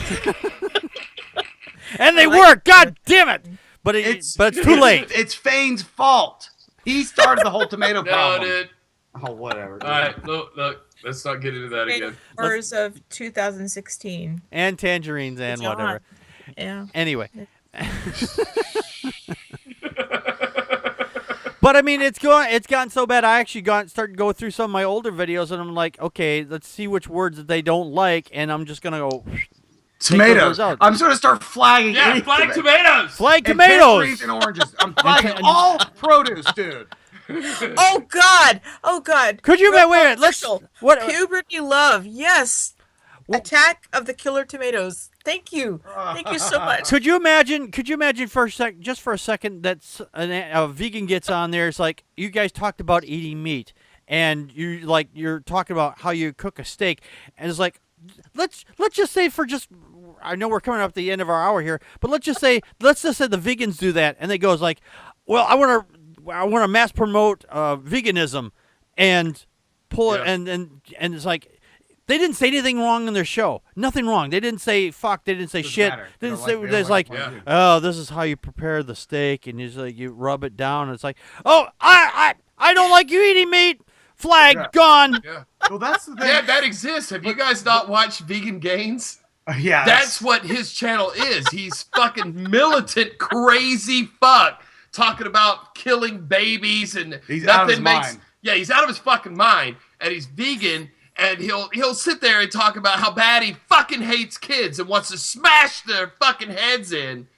and they work. God damn it! But it's too late. It's Fane's fault. He started the whole tomato problem. No, dude. Oh, whatever. All right, look. Let's not get into that again. Wars of 2016 and tangerines and whatever. Yeah. Anyway. But I mean, it's gotten so bad. I actually started to go through some of my older videos, and I'm like, okay, let's see which words that they don't like, and I'm just gonna go. Tomatoes. I'm just gonna start flagging. Yeah, flag tomatoes. Flag tomatoes. And oranges. I'm flagging all produce, dude. Oh God. Could you wait? Let's puberty love. Yes. Attack of the killer tomatoes. Thank you. Thank you so much. Could you imagine for a second that a vegan gets on there? It's like you guys talked about eating meat, and you're talking about how you cook a steak, and it's like, let's just say I know we're coming up at the end of our hour here, but let's just say the vegans do that, and they goes like, well, I want to mass promote veganism, and pull it, and it's like. They didn't say anything wrong in their show. Nothing wrong. They didn't say fuck. They didn't say shit. They didn't say. There's like, oh, this is how you prepare the steak, and you rub it down. And it's like, oh, I don't like you eating meat. Flag gone. Yeah. Well, that's the thing. Yeah, that exists. Have you guys not watched Vegan Gains? Yeah. That's what his channel is. He's fucking militant, crazy fuck, talking about killing babies and he's out of his mind. Yeah, he's out of his fucking mind, and he's vegan. And he'll sit there and talk about how bad he fucking hates kids and wants to smash their fucking heads in.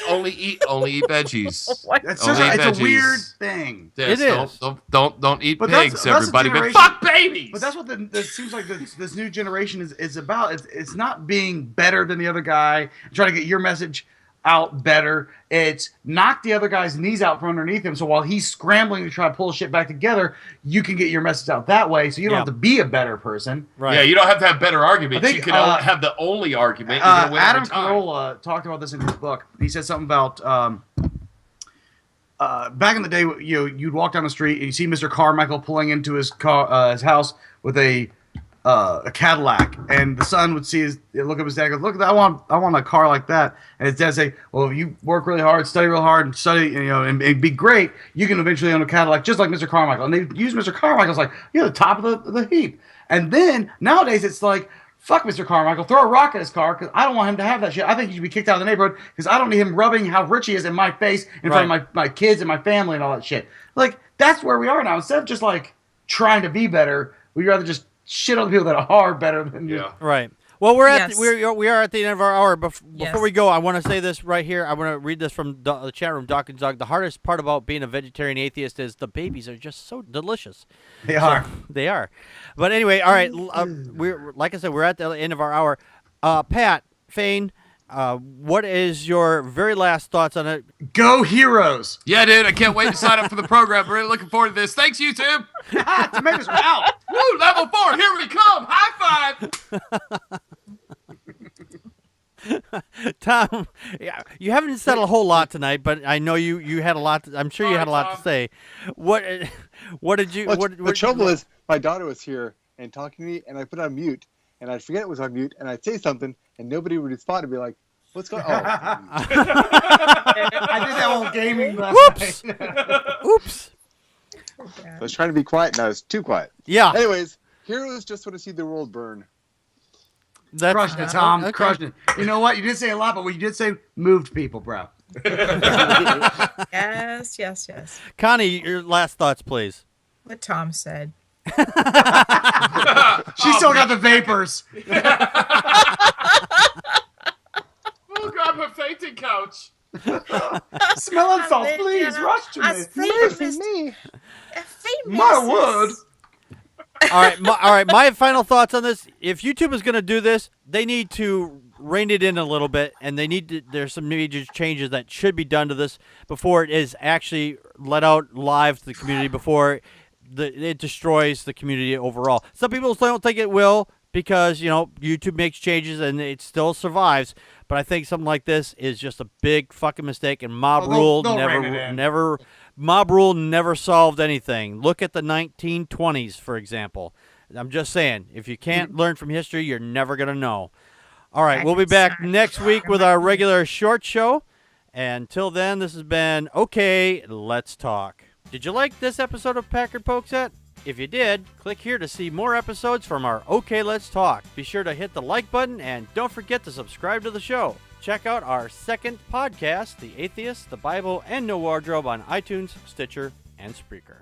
Only eat veggies. It's a weird thing. Yes, it is. Don't eat pigs, that's everybody. But fuck babies. But that's what it seems like this new generation is about. It's not being better than the other guy, trying to get your message out better. It's knock the other guy's knees out from underneath him, so while he's scrambling to try to pull shit back together, you can get your message out that way, so you don't have to be a better person. Right. Yeah, you don't have to have better arguments. You can have the only argument. Adam Carolla talked about this in his book. He said something about back in the day, you'd walk down the street and you see Mr. Carmichael pulling into his house with a Cadillac, and the son would look at his dad and go, look, I want a car like that. And his dad say, well, if you work really hard, study real hard, and study, and be great, you can eventually own a Cadillac just like Mr. Carmichael. And they use Mr. Carmichael's like, you're the top of the heap. And then nowadays it's like, fuck Mr. Carmichael, throw a rock at his car because I don't want him to have that shit. I think he should be kicked out of the neighborhood because I don't need him rubbing how rich he is in my face in front of my kids and my family and all that shit. Like, that's where we are now. Instead of just like trying to be better, we'd rather just shit on the people that are better than you. Right. Well, we are at the end of our hour. Before we go, I want to say this right here. I want to read this from the chat room. Doc and Zog. The hardest part about being a vegetarian atheist is the babies are just so delicious. They are. They are. But anyway, all right. We're like I said, we're at the end of our hour. Pat, Fane, what is your very last thoughts on it? Go Heroes! Yeah, dude, I can't wait to sign up for the program. We're really looking forward to this. Thanks, YouTube. Tomatoes are out. Woo, level 4, here we come. High five. Tom, you haven't said a whole lot tonight, but I know you had a lot. I'm sure you had a lot to say. What did you? The trouble is, my daughter was here and talking to me, and I put it on mute, and I'd forget it was on mute, and I'd say something, and nobody would respond and be like, "What's going on?" I did that whole gaming last night. Oops. I was trying to be quiet, and I was too quiet. Yeah. Anyways, heroes just want to see the world burn. That's crushing it, Tom. Okay. Crushing it. You know what? You didn't say a lot, but what you did say moved people, bro. Yes. Connie, your last thoughts, please. What Tom said. She still got the vapors. Oh, God, my fainting couch. Smelling salt, please, rush to me. Mercy me. My word. All right. My final thoughts on this: if YouTube is going to do this, they need to rein it in a little bit, and there's some major changes that should be done to this before it is actually let out live to the community, before it destroys the community overall. Some people don't think it will because YouTube makes changes and it still survives. But I think something like this is just a big fucking mistake, and mob rule never solved anything. Look at the 1920s, for example. I'm just saying, if you can't learn from history, you're never going to know. All right, we'll be back next week with our regular short show. Until then, this has been Okay, Let's Talk. Did you like this episode of Packard Pokes At? If you did, click here to see more episodes from our Okay, Let's Talk. Be sure to hit the like button and don't forget to subscribe to the show. Check out our second podcast, The Atheist, the Bible, and No Wardrobe on iTunes, Stitcher, and Spreaker.